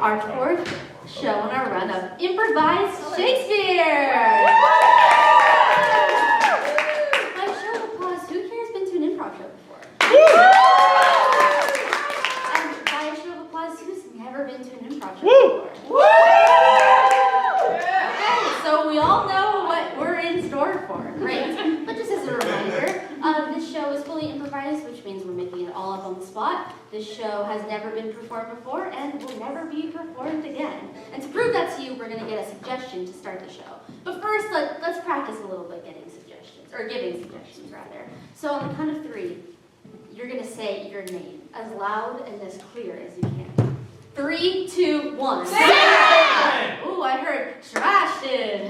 Our fourth show in our run of Improvised Shakespeare! By show of applause, who here has been to an improv show before? And by a show of applause, who's never been to an improv show before? Okay, so we all know what we're in store for. Great. But just as a reminder, this show is fully improvised, which means we're making it all up on the spot. This show has never been performed before and will never be performed again. And to prove that to you, we're going to get a suggestion to start the show. But first, let's practice a little bit giving suggestions, rather. So on the count of three, you're going to say your name as loud and as clear as you can. 3, 2, 1. Sebastian! Ooh, I heard Sebastian.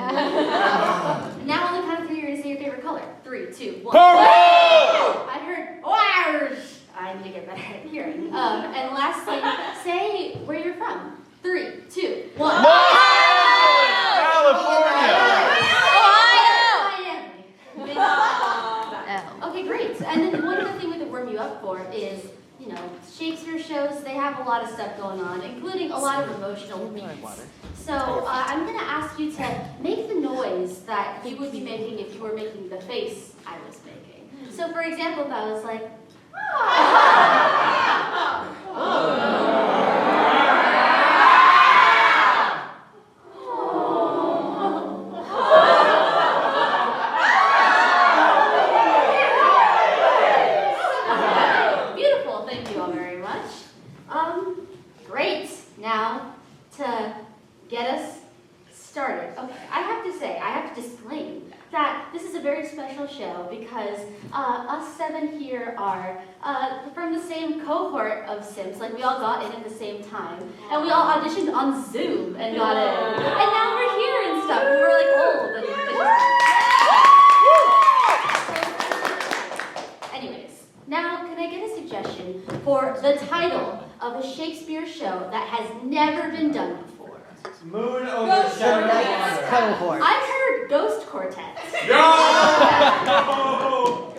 Now on the count of three, you're going to say your favorite color. 3, 2, 1. I heard orange. I need to get better at hearing. And lastly, say where you're from. 3, 2, 1. Ohio! Okay, great. And then one other thing we could warm you up for is, Shakespeare shows, they have a lot of stuff going on, including a lot of emotional beats. So I'm going to ask you to make the noise that you would be making if you were making the face I was making. So for example, if I was like, beautiful, thank you all very much. Great. Now, to get us started. Okay, I have to disclaim that this is a very special show because us 7 here are from the same cohort of Sims. Like, we all got in at the same time, and we all auditioned on Zoom and got in. And now we're here and stuff, and we're like old. And anyways, now can I get a suggestion for the title of a Shakespeare show that has never been done before? Moon over Shadow Cohort. I heard Ghost Quartet. No!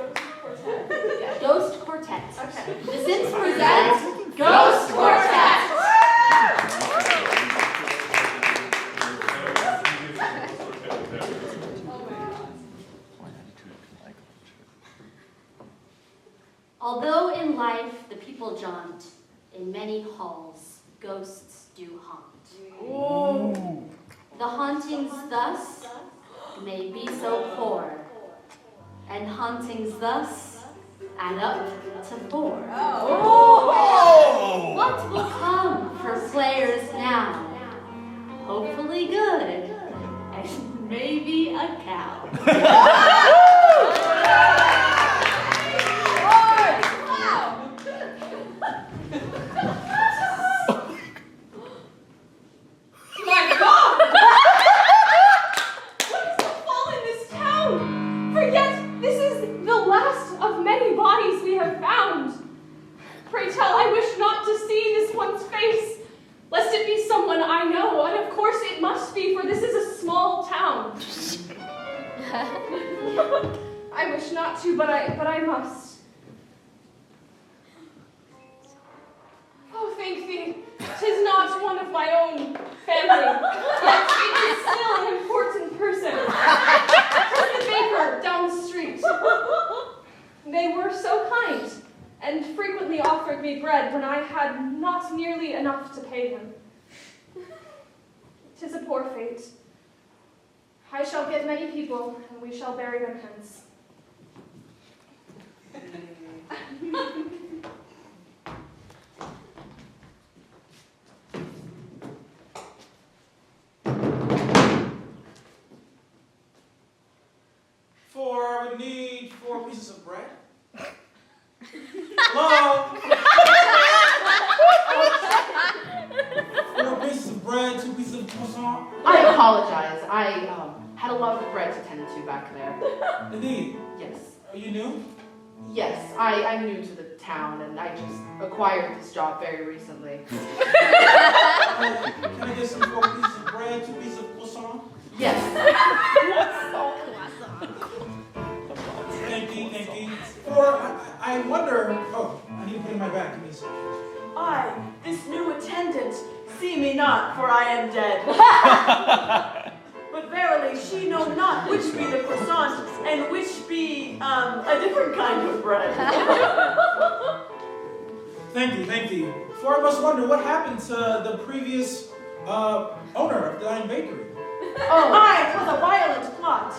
Ghost Quartet. Okay. The Sims present Ghost Quartet. Although in life the people jaunt, in many halls ghosts do haunt. Ooh. The hauntings thus may be so poor, and hauntings thus add up to 4. Oh. What will come for players now? Hopefully good, and maybe a cow. I wish not to, but I must. Oh, thank thee, 'tis not one of my own family, yet it is still an important person. 'Tis the baker down the street. They were so kind, and frequently offered me bread when I had not nearly enough to pay them. 'Tis a poor fate. I shall get many people, and we shall bury them hence. I would need 4 pieces of bread. Hello? 4 pieces of bread, 2 pieces of croissant. I apologize. I had a lot of bread to tend to back there. Indeed. Yes. Are you new? Yes, I'm new to the town, and I just acquired this job very recently. Can I get some 4 pieces of bread, 2 pieces of croissant? Yes. Thank you. Or I wonder. Oh, I need to put in my bag. Give me a second. I, this new attendant, see me not, for I am dead. But verily, she know not which be the croissant and which be a different kind of bread. Thank you. For I must wonder what happened to the previous owner of the Lion Bakery. Oh, Aye, 'twas a violent plot.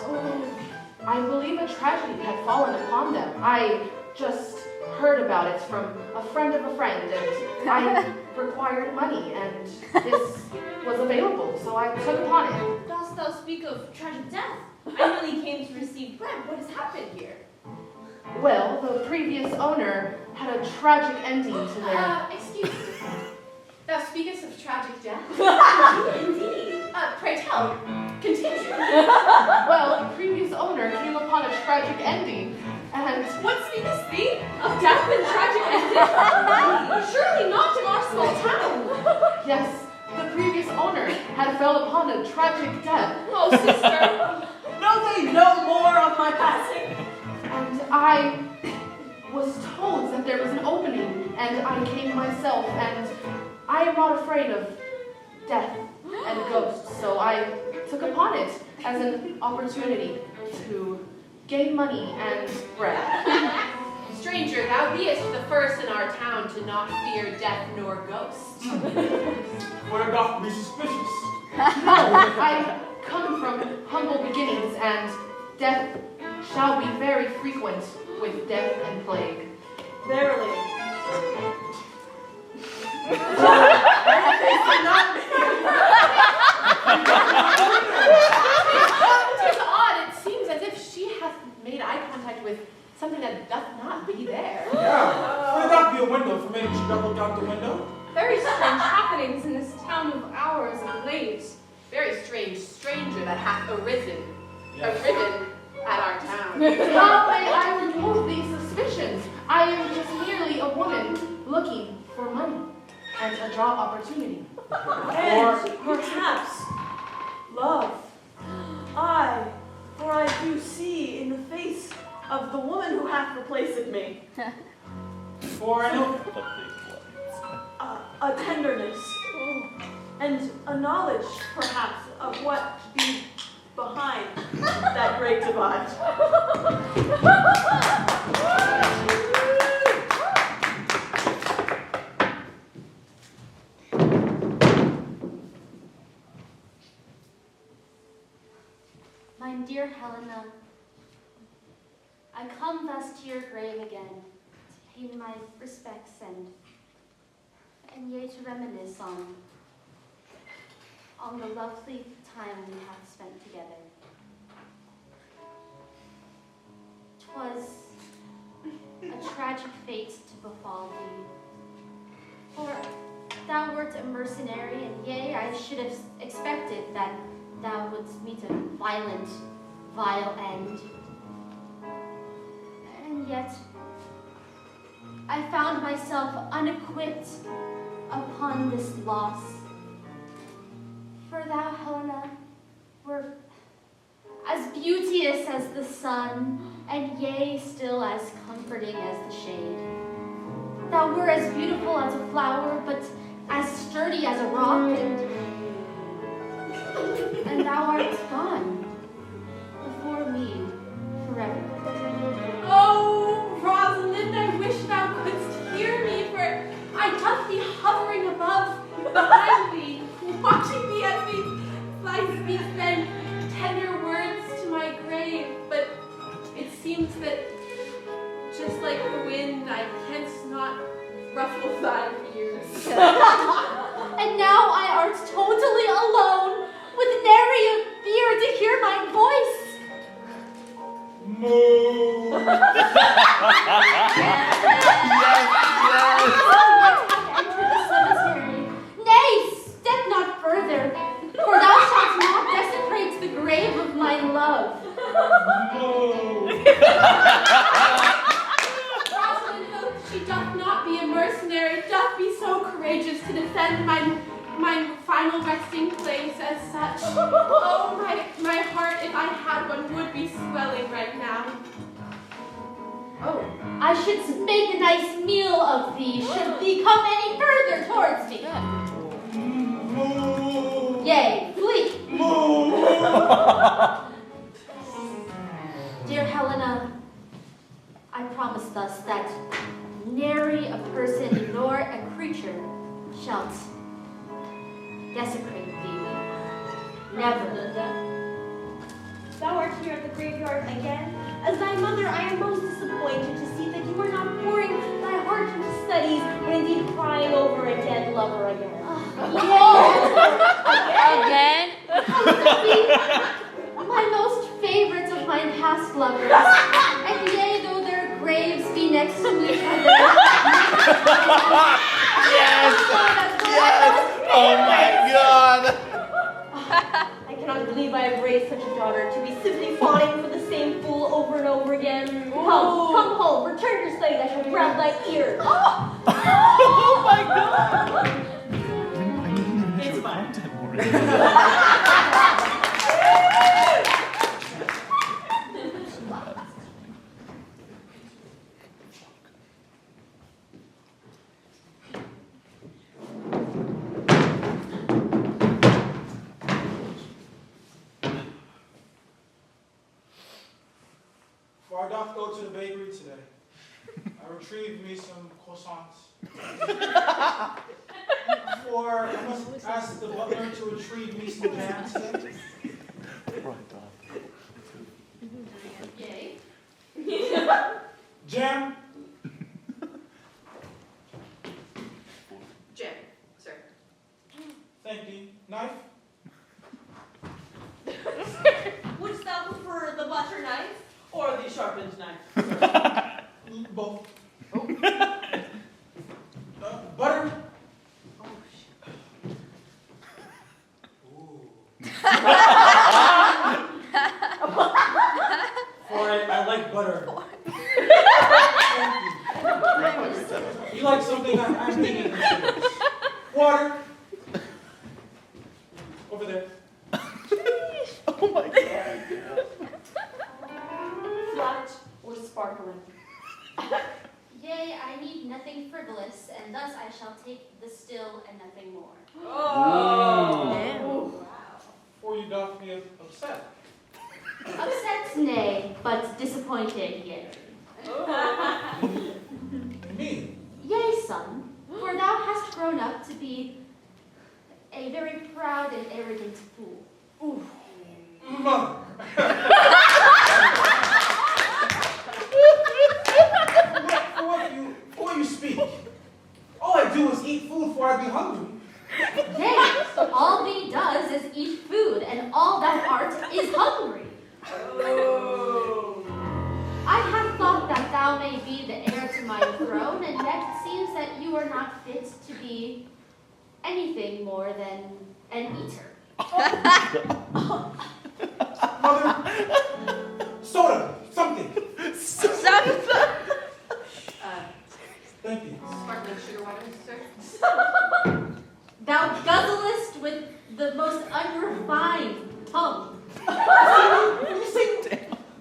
I believe a tragedy had fallen upon them. I just heard about it from a friend of a friend, and I required money, and this was available, so I took upon it. Dost thou speak of tragic death? I really came to receive bread. What has happened here? Well, the previous owner had a tragic ending to their... Excuse me. Thou speakest of tragic death? Indeed. Pray tell. Continue. Well, the previous owner came upon a tragic ending, and... What speakest thee? Of death and tragic ending? Surely not in our small town. Yes, the previous owner had fell upon a tragic death. Oh, sister. Know they no more of my passing? And I was told that there was an opening, and I came myself, and I am not afraid of death and ghosts, so I took upon it as an opportunity to gain money and bread. Stranger, thou beest the first in our town to not fear death nor ghosts. Well, it doth be suspicious. No, I come from humble beginnings, and death shall be very frequent with death and plague. Verily. Tis odd, it seems as if she hath made eye contact with something that doth not be there. Yeah. Well, it doth be a window. For maybe she don't look out the window. Very strange happenings in this town of ours of late. Very strange stranger that hath arisen Yes. at our town. How may I remove these suspicions? I am just merely a woman looking for money and a job opportunity. And perhaps love. Aye, for I do see in the face of the woman who hath replaced me For I know. a tenderness and a knowledge, perhaps, of what be behind that great divide. My dear Helena, I come thus to your grave again, to pay my respects and yea to reminisce on the lovely time we have spent together. 'Twas a tragic fate to befall thee, for thou wert a mercenary, and yea, I should have expected that thou wouldst meet a violent, vile end. And yet, I found myself unequipped upon this loss. For thou, Helena, were as beauteous as the sun, and yea, still as comforting as the shade. Thou were as beautiful as a flower, but as sturdy as a rock, and thou art gone before me forever. Oh, Rosalind, I wish thou couldst hear me, for I doth be hovering above, behind thee, watching thee as these send tender words to my grave, but it seems that, just like the wind, I canst not ruffle thy ears. And now I art totally alone, with nary a ear to hear my voice. Moo. Enter the cemetery. Nay, step not further, for thou shalt not desecrate the grave of my love. Moo. she doth not be a mercenary, doth be so courageous to defend my final resting place as such. Oh, my heart, if I had one, would be swelling right now. Oh, I should make a nice meal of thee, should thee come any further towards me. Yea, flee. Dear Helena, I promise thus that nary a person nor a creature shalt desecrate thee. Never. Thou art here at the graveyard again. As thy mother, I am most disappointed to see that you are not pouring thy heart into studies, but indeed crying over a dead lover again. Again? My most favorites of mine past lovers, and yea, though their graves be next to each other. Yes! Yes! Oh my God! I cannot believe I have raised such a daughter to be simply fawning for the same fool over and over again. Come home, return to studies, I shall grab thy ears. Oh my God! It's fine. Before I doth go to the bakery today, I retrieve me some croissants. Before I must ask the butler to retrieve me some jam today. Yay. Jam? Jam, sir. Thank you. Knife? Wouldst thou prefer the butter knife? Or the sharpened knife. Both. Butter? Oh, shit. Ooh. For I like butter. Thank you. You like something I'm thinking of. Water. Over there. Oh my God. Flat or sparkling? Yea, I need nothing frivolous, and thus I shall take the still and nothing more. Oh. Or you doth me upset. Upset, nay, but disappointed, yea. Me? Yea, son, for thou hast grown up to be a very proud and arrogant fool. Ooh. Mother. For you speak. All I do is eat food before I be hungry. Yea, all thee does is eat food, and all thou art is hungry. Oh. I have thought that thou may be the heir to my throne, and yet it seems that you are not fit to be anything more than an eater. Mother, soda, something. Thank you. Sparkling sugar water, sir. Thou guzzlest with the most unrefined tongue. You say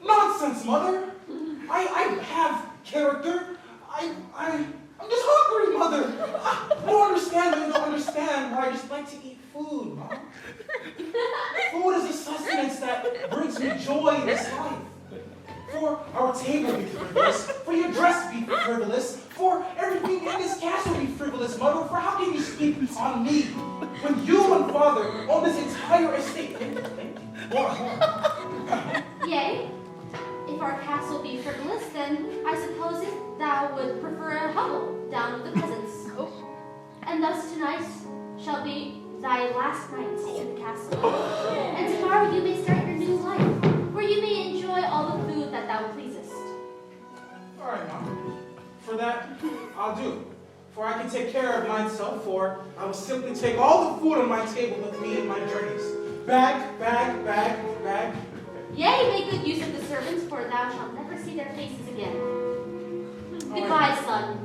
nonsense, Mother. I have character. I'm just hungry, Mother. You don't understand why I just like to eat food, Mom. Food is a sustenance that brings me joy in this life. For our table be frivolous, for your dress be frivolous, for everything in this castle be frivolous, Mother. For how can you speak on me when you and Father own this entire estate? More. Yea, if our castle be frivolous, then I suppose thou would prefer a hovel down with the peasants. And thus tonight shall be thy last night in the castle. And tomorrow you may start your new life, where you may enjoy all the food that thou pleasest. All right, Mom. For that, I'll do. For I can take care of myself, for I will simply take all the food on my table with me in my journeys. Bag. Yea, make good use of the servants, for thou shalt never see their faces again. Goodbye, son.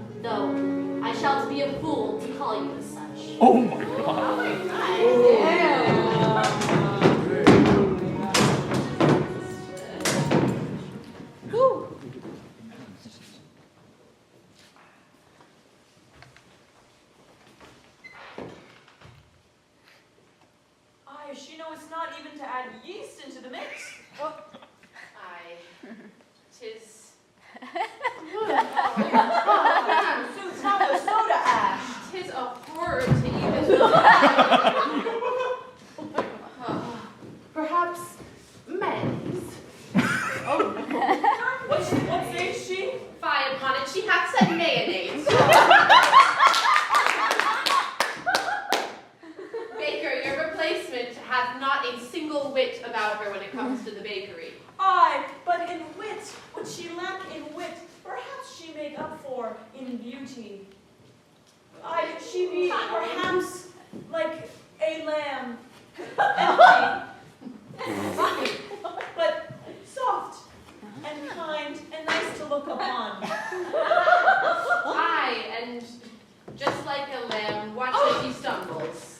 a fool to call you as such. Oh my god. She knows not even to add yeast into the mix. Aye, 'tis Suits not the soda ash. 'tis a horror to even Perhaps mayonnaise. What says she? fie upon it. She hath said mayonnaise. Baker, your replacement hath not a single wit about her when it comes to the bakery. Aye, but in wit, what she lack in wit, perhaps she make up for in beauty. Aye, she be perhaps like a lamb, empty, but soft and kind and nice to look upon. Aye, and just like a lamb, watch as he stumbles.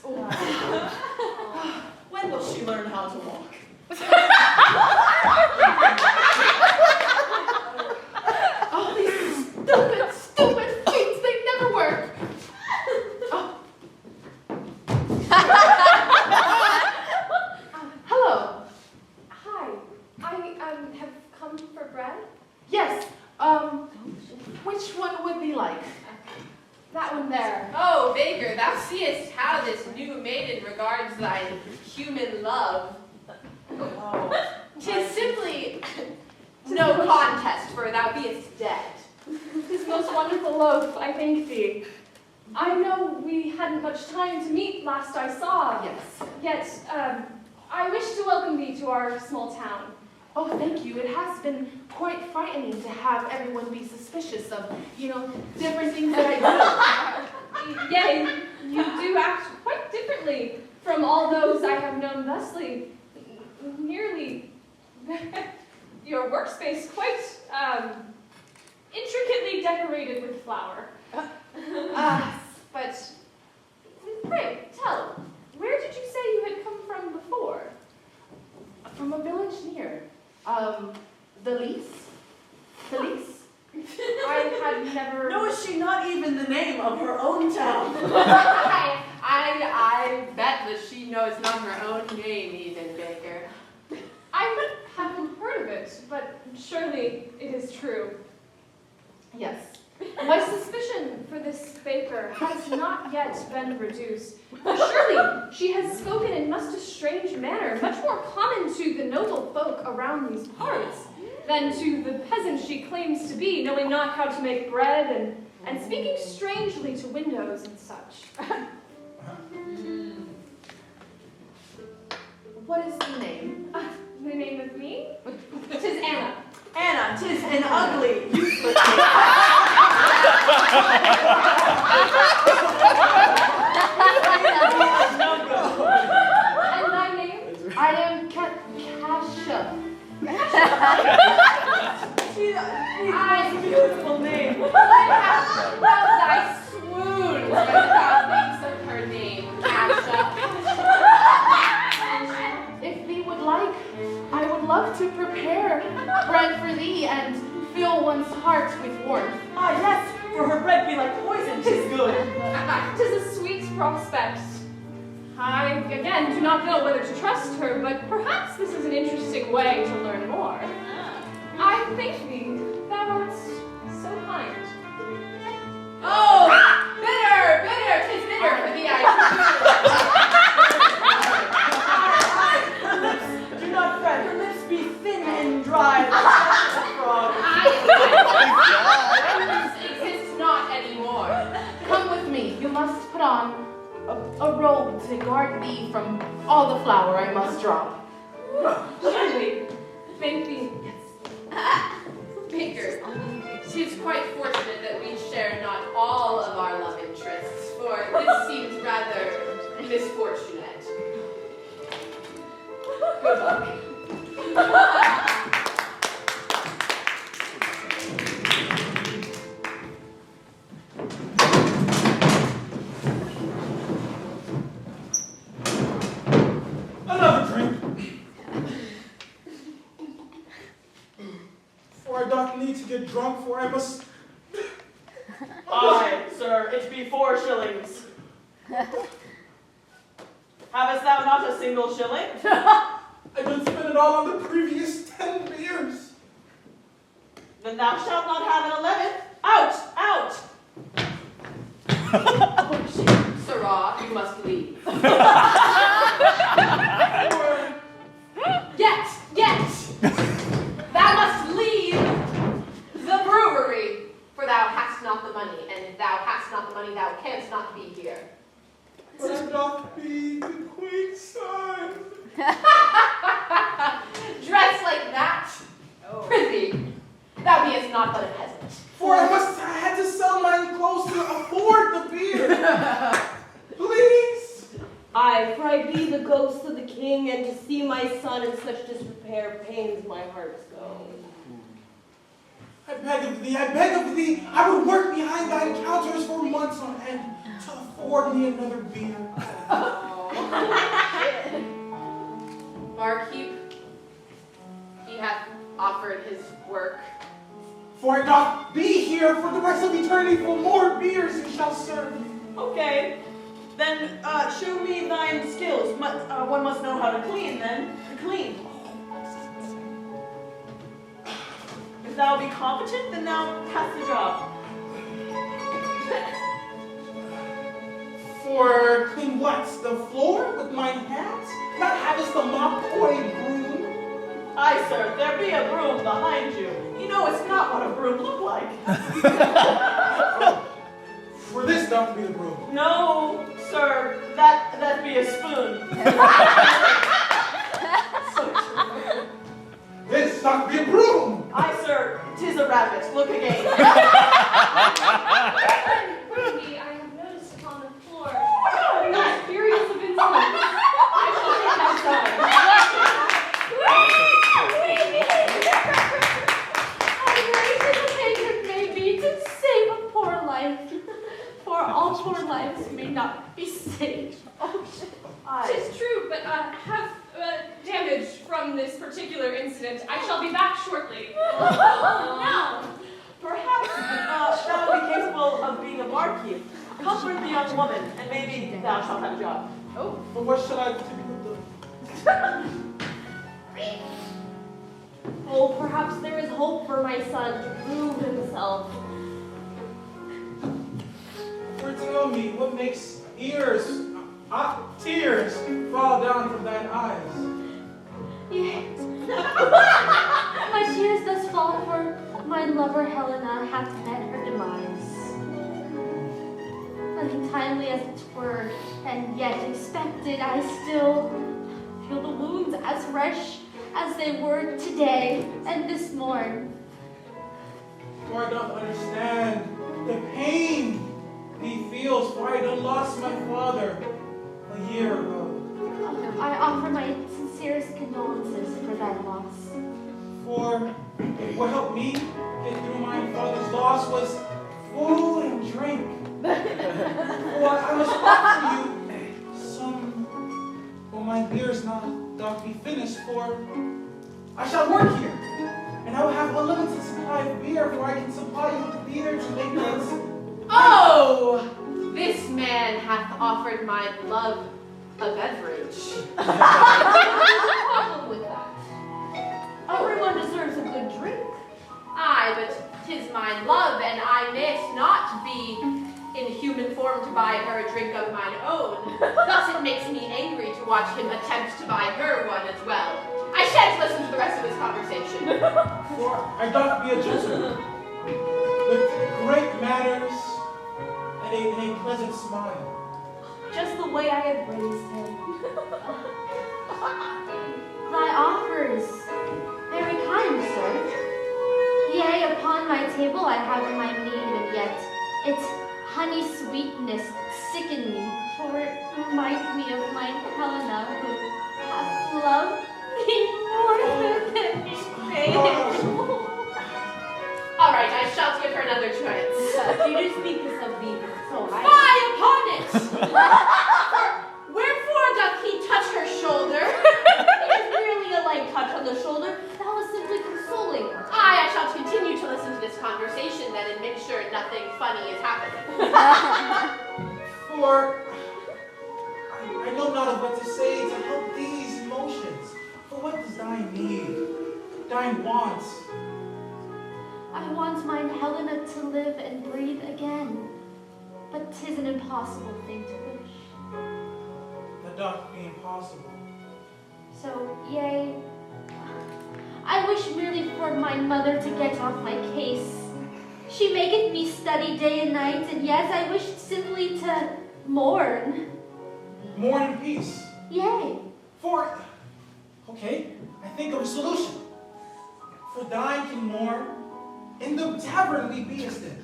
When will she learn how to walk? Oh, these stupid feet, they never work. Oh. Hello. Hi, I have come for bread. Yes, which one would be like? That one there. Oh, Baker, thou seest how this new maiden regards thy human love. Oh. 'Tis simply no contest, for thou beest dead. This most wonderful loaf, I thank thee. I know we hadn't much time to meet last I saw. Yes. Yet, I wish to welcome thee to our small town. Oh, thank you. It has been quite frightening to have everyone be suspicious of, different things that I Yea, you do act quite differently from all those I have known thusly. Nearly, your workspace quite intricately decorated with flour. But pray, tell, where did you say you had come from before? From a village near. Felice? I had never... Knows she not even the name of her own town? I bet that she knows not her own name even, Baker. I haven't heard of it, but surely it is true. Yes. My suspicion for this baker has not yet been reduced. For surely she has spoken in most a strange manner, much more common to the noble folk around these parts than to the peasant she claims to be, knowing not how to make bread and speaking strangely to windows and such. What is the name? The name of me? 'Tis Anna. Anna, 'tis an ugly, useless And thy name? I am Kasha. She's a beautiful name. Well, thy swoons when thou thinks of her name, Kasha. If thee would like, I would love to prepare bread for thee and fill one's heart with warmth. Ah, yes, for her bread be like poison, 'tis good. 'Tis a sweet prospect. I, again, do not know whether to trust her, but perhaps this is an interesting way to learn more. I thank thee. Thou art so kind. Oh, bitter, 'tis bitter for thee, Her lips, do not fret, her lips be thin and dry like a frog. This exists not anymore. Come with me. You must put on a robe to guard thee from all the flour I must drop. Surely. Thank thee. Baker, 'tis quite fortunate that we share not all of our love interests, for this seems rather misfortunate. Good luck. get drunk, for I must... Aye, sir, it be 4 shillings. Havest thou not a single shilling? I did spend it all on the previous 10 beers. Then thou shalt not have an 11th. Out! Out! Sirrah, you must leave. Yet! Thou must leave the brewery, for thou hast not the money, and if thou hast not the money, thou canst not be here. But I doth be the queen's son. Dressed like that? Prithee, thou beest not but a peasant. For I had to sell my clothes to afford the beer. Please. Aye, for I be the ghost of the king, and to see my son in such disrepair pains my heart so. I beg of thee, I would work behind thine counters for months on end to afford me another beer. Barkeep, he hath offered his work. For I doth be here for the rest of eternity for more beers you shall serve me. Okay. Then show me thine skills. One must know how to clean then. To clean. If thou be competent, then thou hast the job. For clean what? The floor with mine hands? Not havest the mop or a broom? Aye, sir, there be a broom behind you. You know it's not what a broom look like. For this doth be the broom. No, sir, that be a spoon. This doth be a broom. Aye, sir, 'tis a rabbit. Look again. Prithee, I have noticed upon the floor a mysterious of insolence. I shall take that side. How great a patron may be to save a poor life, for all poor lives may not be saved. Tis true, but have damage from this particular incident. I shall be back shortly. No! Perhaps thou be capable of being a barkeep. Comfort the young woman, and maybe thou shalt have a job. Oh, but what shall I do with them? Oh, perhaps there is hope for my son to prove himself. For tell me, what makes tears fall down from thine eyes? Yes. My tears thus fall, for my lover Helena hath met her demise. Untimely as it were, and yet expected, I still feel the wounds as fresh as they were today and this morn. For I don't understand the pain he feels, for I done lost my father a year ago. I offer my sincerest condolences for thy loss. For what helped me get through my father's loss was food and drink. For I must offer you some, when my beer's not doth be finished, for I shall work here, and I will have unlimited supply of beer, for I can supply you with beer to make things. Oh! This man hath offered my love a beverage. No problem with that. Everyone deserves a good drink. Aye, but 'tis my love, and I mayst not be in human form to buy her a drink of mine own. Thus it makes me angry to watch him attempt to buy her one as well. I shan't listen to the rest of his conversation. For I doth be a gentleman, with great manners and a pleasant smile. Just the way I have raised him. Thy offers, very kind, sir. Yea, upon my table I have my mead, and yet its honey sweetness sicken me, for it reminds me of my Helena, who hath loved me more than he made. All right, I shall give her another chance. You do speak of thee so high. Fie upon it! Wherefore doth he touch her shoulder? It is merely a light touch on the shoulder. That was simply consoling her. Aye, I shall continue to listen to this For I know not of what to say to help these emotions. For what does thine need? Thine wants? I want mine Helena to live and breathe again, but 'tis an impossible thing to wish. That doth be impossible. So, yea, I wish merely for my mother to get off my case. She maketh me study day and night, and yes, I wish simply to mourn. Mourn in peace. Yea. For, okay, I think of a solution. For thine can mourn in the tavern we beest in.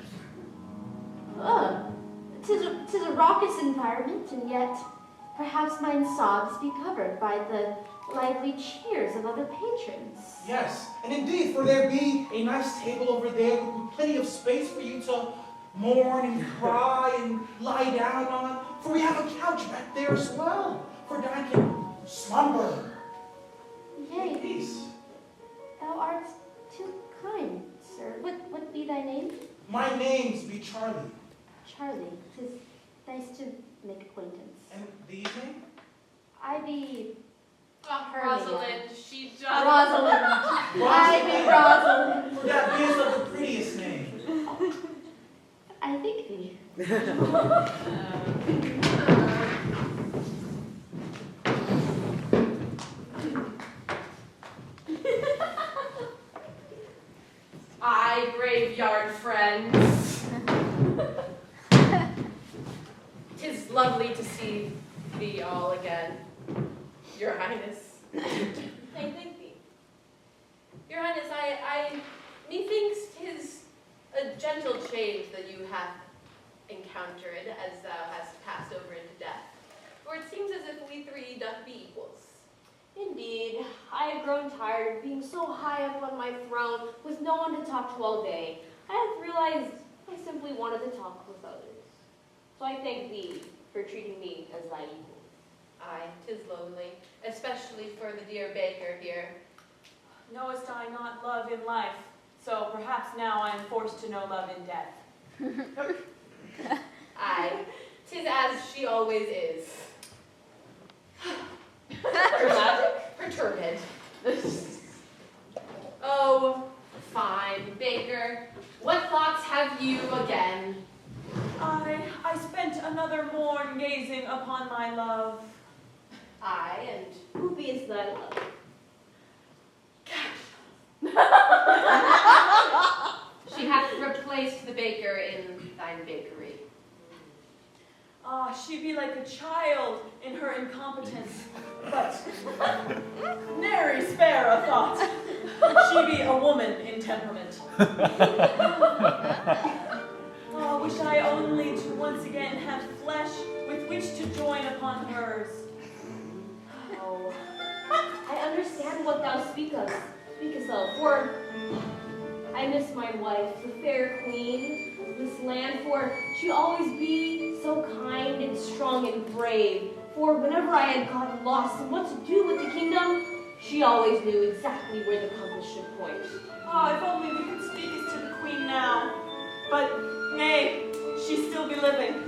Tis a raucous environment, and yet perhaps mine sobs be covered by the lively cheers of other patrons. Yes, and indeed, for there be a nice table over there with plenty of space for you to mourn and cry and lie down on. For we have a couch back there as well, for thine can slumber in Yea, peace. thou art too kind, sir. What be thy name? My name's be Charlie. Charlie. 'Tis nice to make acquaintance. And these name? I be Oh, Hermia. Rosalind, she just... Rosalind. I be Rosalind. For that beest of the prettiest name. I think thee. Aye, graveyard friends. 'Tis lovely to see thee all again, Your Highness. I thank thee. Your Highness, methinks 'tis a gentle change that you have encountered as thou hast passed over into death. For it seems as if we three doth be equals. Indeed, I have grown tired of being so high up on my throne with no one to talk to all day. I have realized I simply wanted to talk with others. So I thank thee for treating me as thy equal. Aye, 'tis lonely, especially for the dear baker here. Knowest I not love in life, so perhaps now I am forced to know love in death. Aye, 'tis as she always is. Dramatic? Perturbed. Oh, fine, baker. What thoughts have you again? I spent another morn gazing upon my love. Aye, and Who is thy love? she hath replaced the baker in thine bakery. Ah, she be like a child in her incompetence, but nary spare a thought. She be a woman in temperament. Oh, wish I only to once again have flesh with which to join upon hers. Oh, I understand what thou speakest of, for I miss my wife, the fair queen of this land, for she always be so kind and strong and brave. For whenever I had gotten lost in what to do with the kingdom, she always knew exactly where the compass should point. Oh, if only we could speak as to the queen now. But nay, she still be living.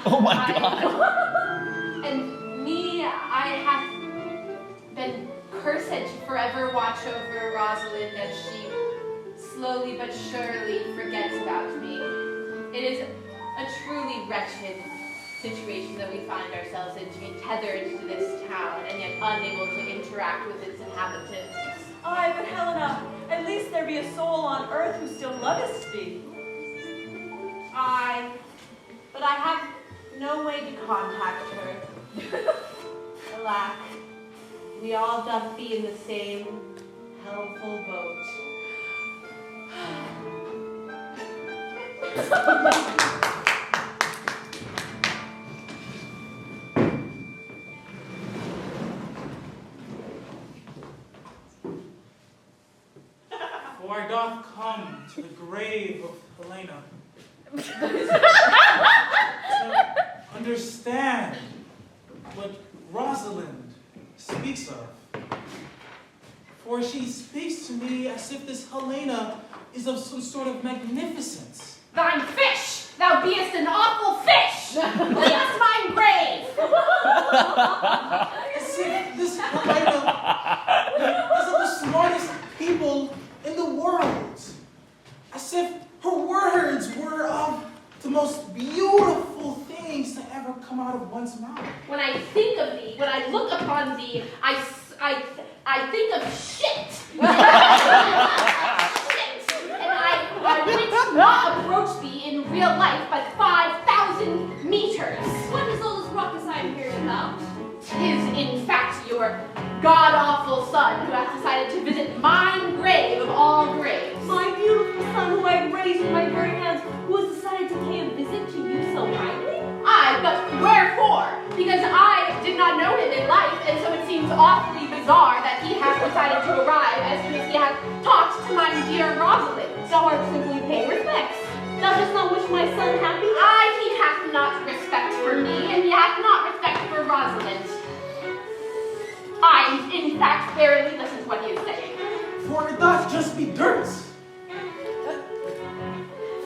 Oh my God. And me, I have been cursed to forever watch over Rosalind as she slowly but surely forgets about me. It is a truly wretched situation that we find ourselves in, to be tethered to this town and yet unable to interact with its inhabitants. Aye, but Helena, at least there be a soul on earth who still lovest thee. Aye, but I have no way to contact her. Alack, we all doth be in the same hellful boat. For I doth come to the grave of Helena to understand what Rosalind speaks of. For she speaks to me as if this Helena is of some sort of magnificence. Thine fish, thou the most beautiful things to ever come out of one's mouth. When I think of thee, when I look upon thee, I think of shit. Shit. And I would not approach thee in real life but 5,000 meters. What is all this ruckus I'm hearing about? 'Tis in fact your god-awful son who has decided to visit my grave of all graves. My beautiful son who I raised with my very hands, who has decided to pay a visit to you so kindly? Aye, but wherefore? Because I did not know him in life, and so it seems awfully bizarre that he has decided to arrive as soon as he has talked to my dear Rosalind. Thou art simply paying respects. Thou dost not wish my son happy? Aye, he hath not respect for me, and he hath not respect for Rosalind. I, in fact, barely listen to what he is saying. For it doth just be dirt.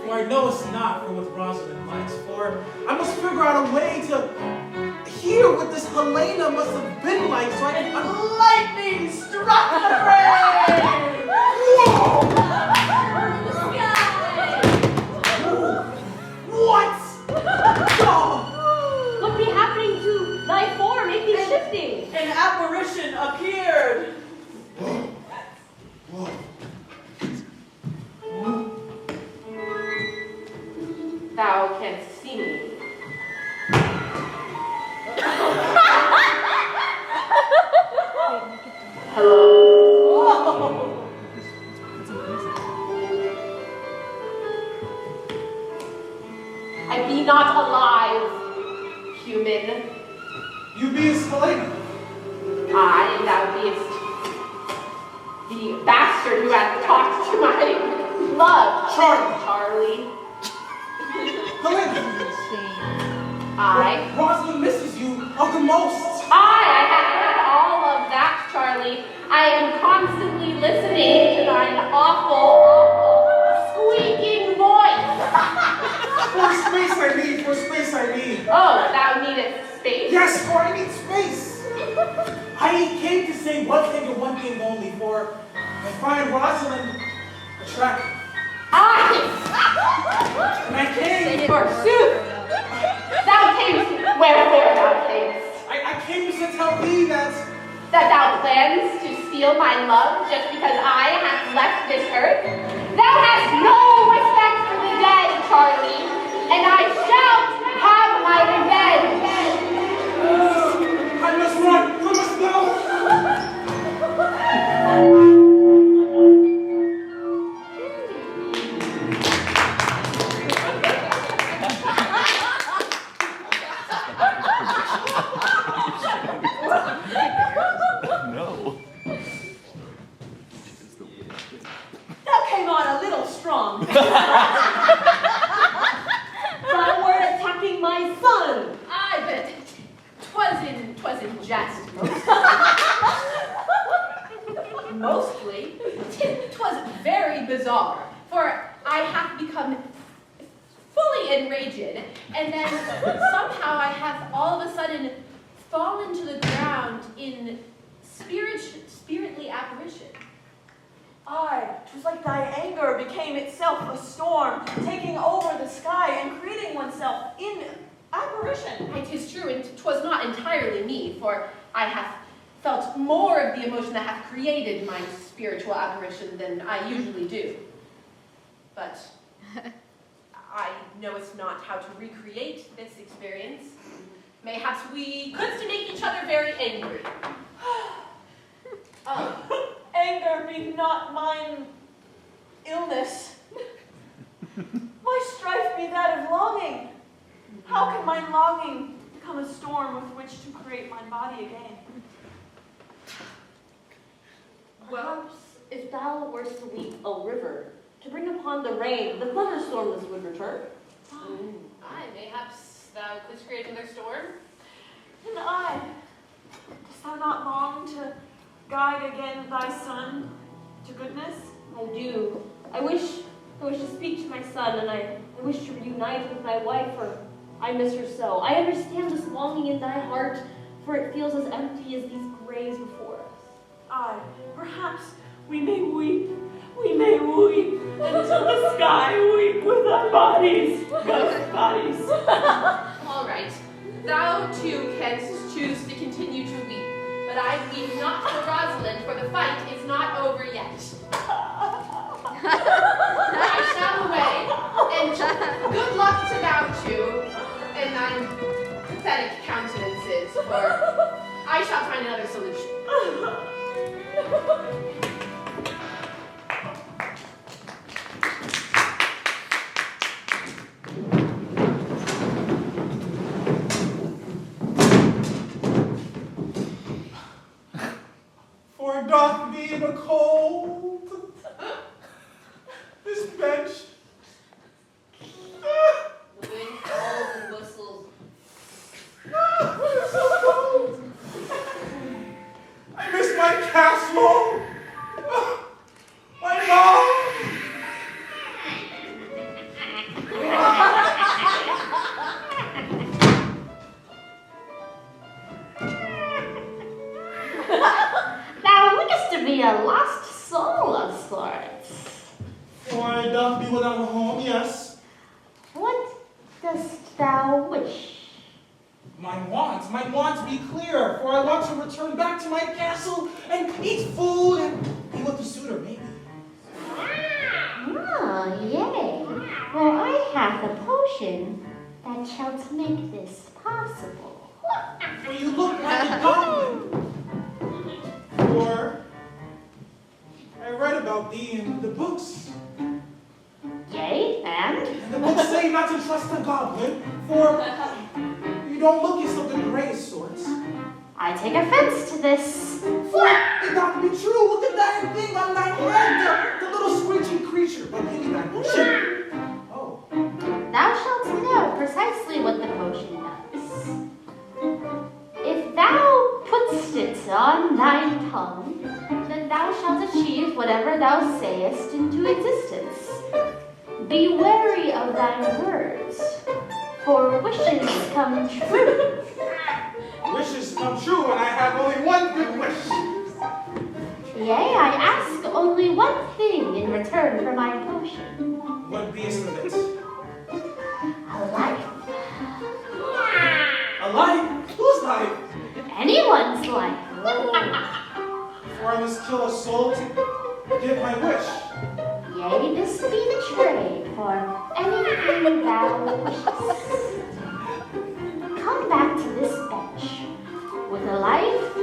For I know it's not for what Rosalind likes, for I must figure out a way to hear what this Helena must have been like so I can lightning struck the brain! Whoa! What? Oh. What be happening to thy form? It be shifting. An apparition appeared. Whoa. Thou canst see me. Hello. I be not alive, human. You be his Helena. I, and thou beest the bastard who hath talked to my love, Charlie. Helena. I. Rosalind misses you of the most. I have heard all of that, Charlie. I am constantly listening to thine awful, squeaking voice. For space I need. Oh, thou needest space? Yes, for I need space. I came to say one thing and one thing only, for I find Rosalind attractive. And I came. Forsooth. Thou camest, wherefore thou camest? I came to tell thee that thou plans to steal my love just because I have left this earth? Thou hast no respect for the dead, Charlie, and I shall have my revenge. I must run. I must go. No. That came on a little strong. Thou wert attacking my son. Aye, but 'twas in jest mostly. 'Twas very bizarre, for I have become fully enraged, and then somehow I have all of a sudden fallen to the ground in spiritly apparition. Aye, 'twas like thy anger became itself a storm, taking over the sky and creating oneself in apparition. It is true, and 'twas not entirely me, for I have felt more of the emotion that hath created my spiritual apparition than I usually do. But I know it's not how to recreate this experience. Mayhaps we could to make each other very angry. Anger be not mine illness. My strife be that of longing. How can my longing become a storm with which to create my body again? Perhaps if thou wert to weep a river, to bring upon the rain, the thunderstorm would return. Aye, mayhaps thou couldst create another storm. And I, dost thou not long to guide again thy son to goodness? I do. I wish to speak to my son, and I wish to reunite with my wife, for I miss her so. I understand this longing in thy heart, for it feels as empty as these graves before us. Aye, perhaps we may weep until the sky weep with our bodies. Ghost studies. All right. Thou too canst choose to continue to weep, but I weep not for Rosalind, for the fight is not over yet. I shall away, and good luck to thou too, and thine pathetic countenances, for I shall find another solution. For it doth be the cold. This bench. The wind calls and whistles. It's so cold. I miss my castle. My mom. Thou lookest to be a lost soul of sorts. For it doth be without a home, yes. What dost thou wish? My wants be clear, for I want to return back to my castle and eat food and be with the suitor, maybe. Ah, yea. For I have the potion that shall make this possible. For you look like a goblin. For I read about thee in the books. Yea, and? And the books say not to trust a goblin, for you don't look as of the greatest sorts. I take offense to this. For it not be true. Look at that thing on thy head, the little screeching creature. But give me that potion. Oh. Thou shalt know precisely what the potion does. If thou putst it on thy tongue, then thou shalt achieve whatever thou sayest into existence. Be wary of thy words, for wishes come true. Wishes come true, and I have only one good wish. Yea, I ask only one thing in return for my potion. What beest of it? A life. A life? Whose life? Anyone's life. For I must kill a soul to get my wish. Yea, this be the trade for anything thou wishes. Come back to this bench with a life,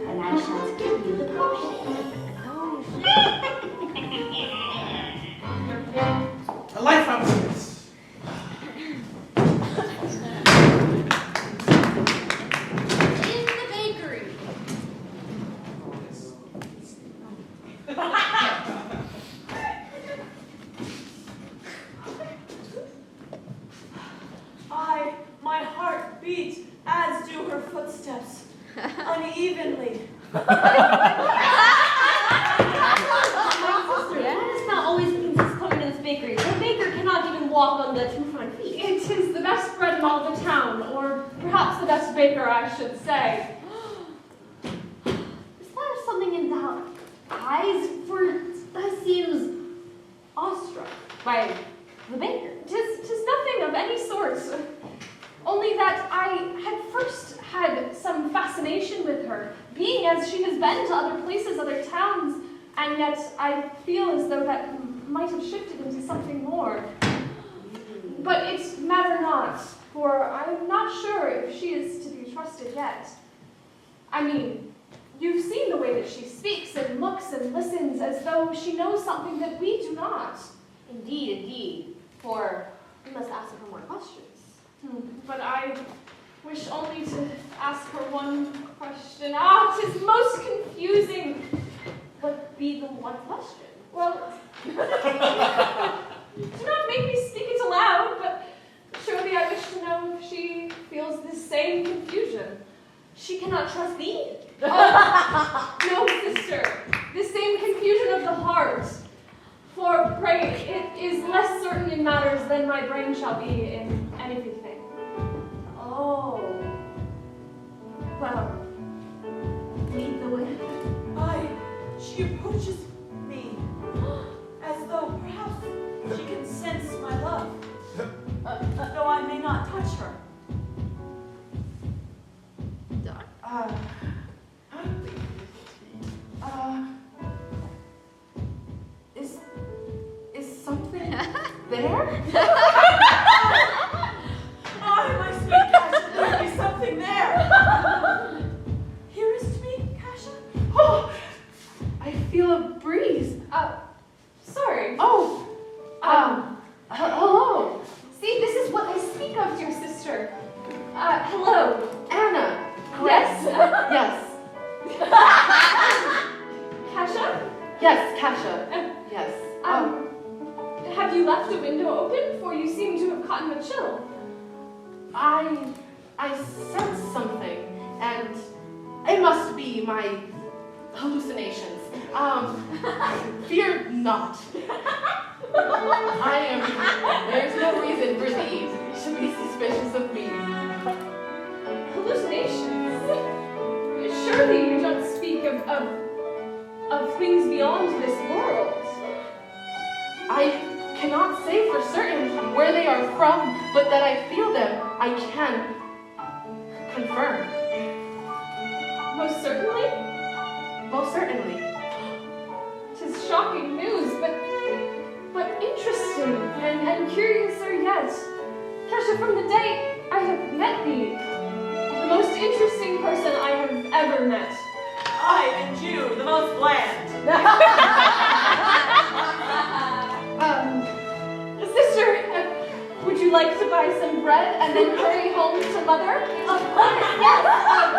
and I shall give you the potion. A life I'm this. In the bakery. My heart beat, as do her footsteps, unevenly. My sister, that is not always means he's coming to this bakery. The baker cannot even walk on the 2 front feet. It is the best bread in all the town, or perhaps the best baker, I should say. Is there something in the eyes? For that seems awestruck by the baker. Tis nothing of any sort. Only that I had first had some fascination with her, being as she has been to other places, other towns, and yet I feel as though that might have shifted into something more. But it matter not, for I'm not sure if she is to be trusted yet. I mean, you've seen the way that she speaks and looks and listens as though she knows something that we do not. Indeed, indeed. For we must ask her more questions. But I wish only to ask her one question. Ah, 'tis most confusing. What be the one question? Well, do not make me speak it aloud, but surely I wish to know if she feels the same confusion. She cannot trust thee. No, sister, the same confusion of the heart. For pray, it is less certain in matters than my brain shall be in anything. Oh. Well, lead the way. She approaches me as though perhaps she can sense my love. Though I My sweet Kasha, there be something there. Hearest me, Kasha? Oh, I feel a breeze. Sorry. Oh, hello. See, this is what I speak of, dear sister. Hello. Anna. Yes. Yes. Kasha? Yes, Kasha. Yes. Have you left the window open? For you seem to have caught a chill. I sense something, and it must be my hallucinations. Fear not. There's no reason for thee to be suspicious of me. Hallucinations? Surely you don't speak of things beyond this world. I cannot say for certain where they are from, but that I feel them, I can confirm. Most certainly? Most certainly. 'Tis shocking news, but interesting and curiouser yet. Kasha, from the day I have met thee, the most interesting person I have ever met. I and you, the most bland. Sister, would you like to buy some bread and then hurry home to mother? Of course, yes.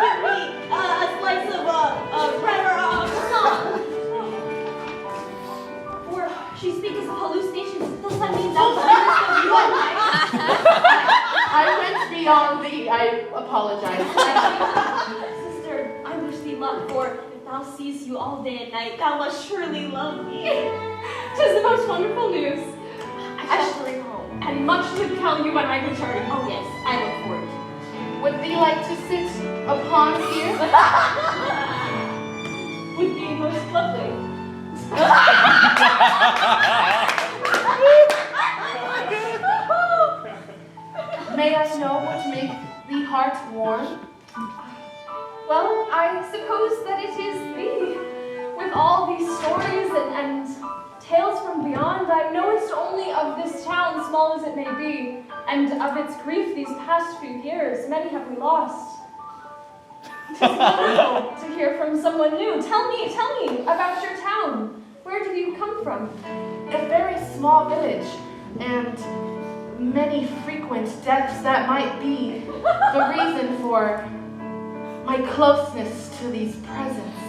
Give me a slice of bread or a croissant. Or she speaks of hallucinations. Does that mean that's I went beyond thee. I apologize. Sister, I wish thee luck, for if thou seest you all day and night, thou must surely love me. 'Tis the most wonderful news. I shall hurry home. And much to tell you when I return. Oh yes, I look forward. Would thee like to sit upon here? Would be most lovely. May I know what makes thee heart warm? Well, I suppose that it is thee. With all these stories and tales from beyond, I knowest only of this town, small as it may be, and of its grief these past few years. Many have we lost. 'Tis wonderful to hear from someone new. Tell me about your town. Where did you come from? A very small village, and many frequent deaths that might be the reason for my closeness to these presents.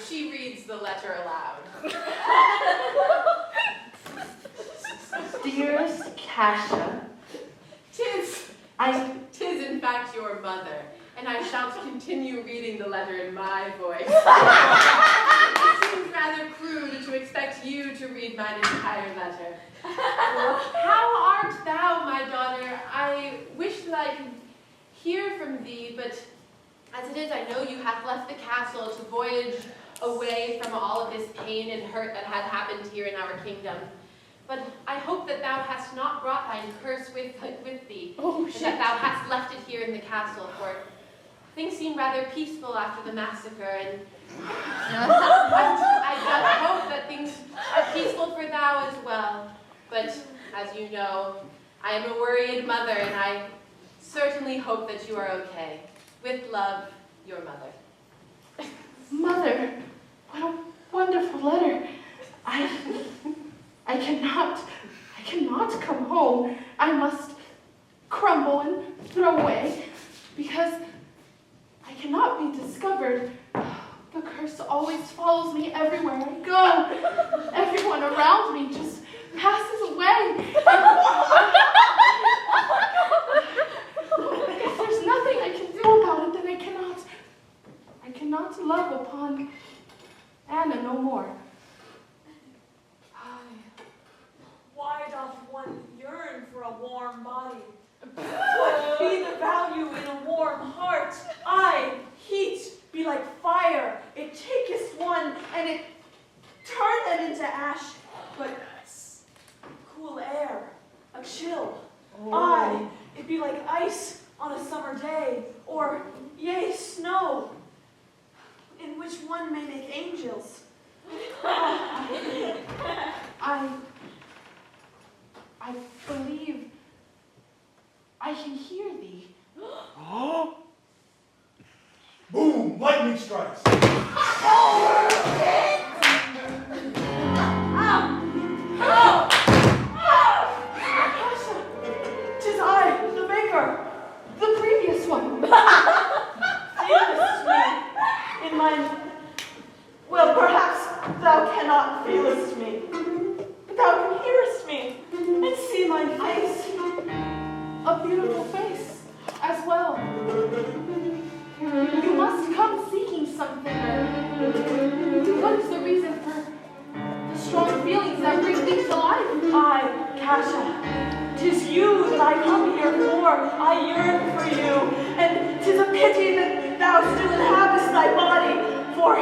She reads the letter aloud. Dearest Kasha, Tis in fact your mother, and I shall continue reading the letter in my voice. It seems rather crude to expect you to read mine entire letter. How art thou, my daughter? I wish that I could hear from thee, but as it is, I know you have left the castle to voyage away from all of this pain and hurt that had happened here in our kingdom. But I hope that thou hast not brought thine curse with thee, and that thou hast left it here in the castle, for things seem rather peaceful after the massacre, and I just hope that things are peaceful for thou as well. But as you know, I am a worried mother, and I certainly hope that you are okay. With love, your mother. Mother, what a wonderful letter. I cannot come home. I must crumble and throw away, because I cannot be discovered. The curse always follows me everywhere I go. Everyone around me just passes away. If there's nothing I can do about it, then I cannot love upon Anna no more. Why doth one yearn for a warm body? What be the value in a warm heart? Heat be like fire. It taketh one and it turneth into ash. But cool air a chill. Aye, it'd be like ice on a summer day, or, yea, snow, in which one may make angels. I believe I can hear thee. Boom! Lightning strikes. Tis I, the baker. The previous one. Feelest me in mine. Well, perhaps thou cannot feelest me, but thou can hearest me and see my face. A beautiful face as well. You must come seeking something. What is the reason for the strong feelings that bring thee to life? I, Kasha, 'tis you that I come here for. I yearn for you, and 'tis a pity that thou still inhabitest thy body, for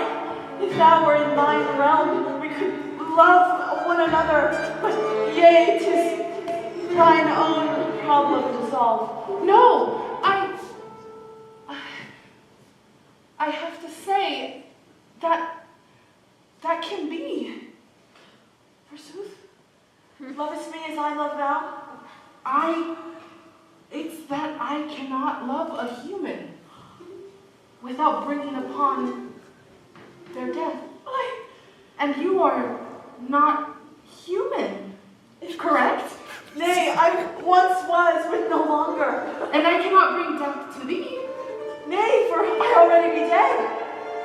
if thou were in thine realm, we could love one another, but yea, 'tis thine own problem to solve. No, I have to say that can be. Forsooth, lovest me as I love thou? It's that I cannot love a human without bringing upon their death. And you are not human, correct? Nay, I once was, but no longer. And I cannot bring death to thee. Nay, for I already be dead.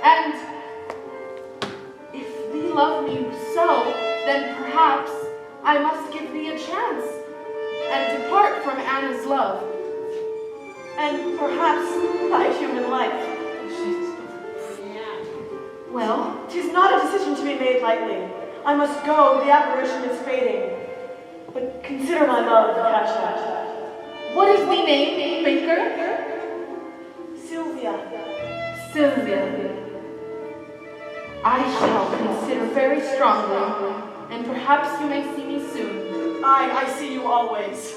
And if thee love me so, then perhaps I must give thee a chance and depart from Anna's love. And perhaps thy human life. Well, 'tis not a decision to be made lightly. I must go, the apparition is fading. But consider my love, Kasha. what is the name, Baker? Sylvia. Sylvia. I shall consider very strongly, and perhaps you may see me soon. I see you always.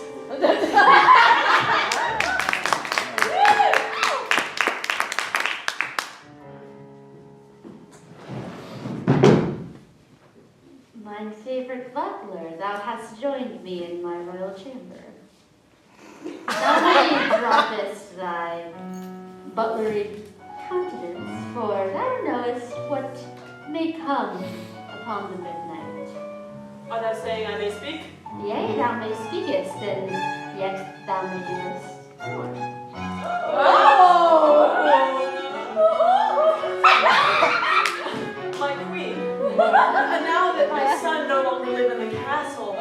My favorite butler, thou hast joined me in my royal chamber. Thou may droppest thy butlery countenance, for thou knowest what may come upon the midnight. Are thou saying I may speak? Yea, thou may speakest, and yet thou may doest more. My queen. And now that my son no longer live in the castle,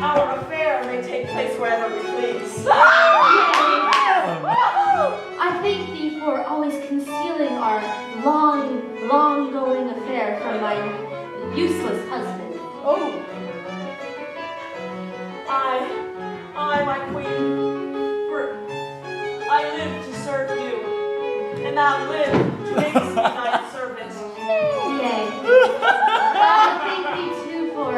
our affair may take place wherever we please. I thank thee for always concealing our long-going affair from my useless husband. I, my queen, for I live to serve you, and thou live to make me thy servant. Yay. I thank thee too for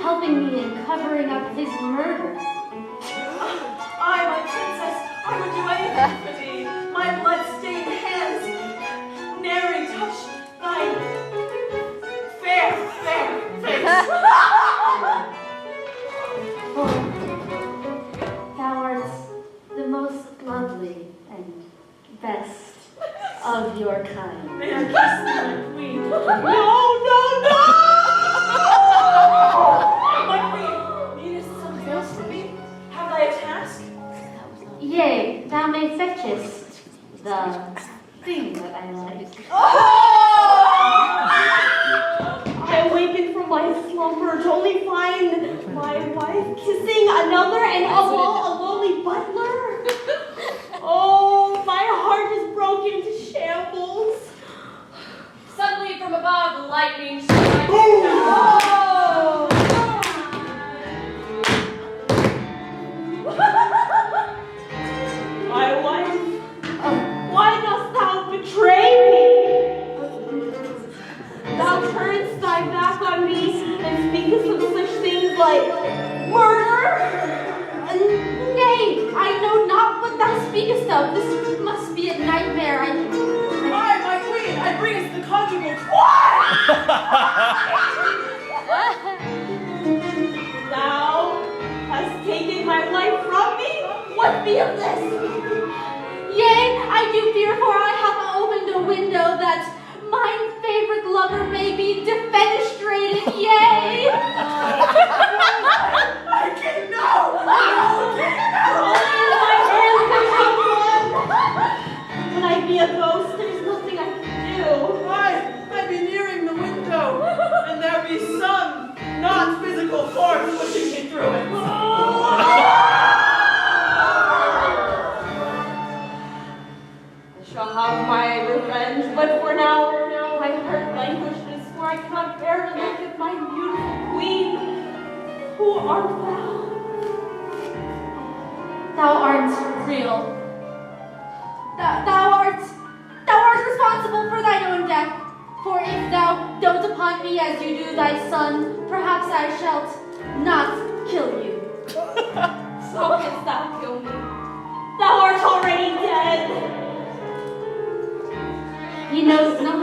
helping me in covering up his murder. I, my princess, I would do anything for thee. My blood-stained hands nary touch thy fair face. For thou art the most lovely and best of your kind. May I kiss thee, my queen? No! My queen, needest something else from me? Have I a task? Yea, thou may fetchest the thing that I like. I awakened from my slumber to only find my wife kissing another and a lonely butler. Oh, my heart is broken into shambles. Suddenly from above, lightning strikes. My wife, why dost thou betray me? Thou turnest thy back on me and speakest of such things like murder what be of this? Yea, I do fear, for I have opened a window that mine favorite lover may be defenestrated, yea. I can't know! When I be a ghost, there's nothing I can do. I be nearing the window, and there be some not physical force pushing me through it. I shall have my revenge, but for now my heart languishes, for I cannot bear to look at my beautiful queen. Who art thou? Thou art real. Thou art responsible for thine own death. For if thou dote upon me as you do thy son, perhaps I shalt not kill you. So canst thou kill me? Thou art already dead. He knows not.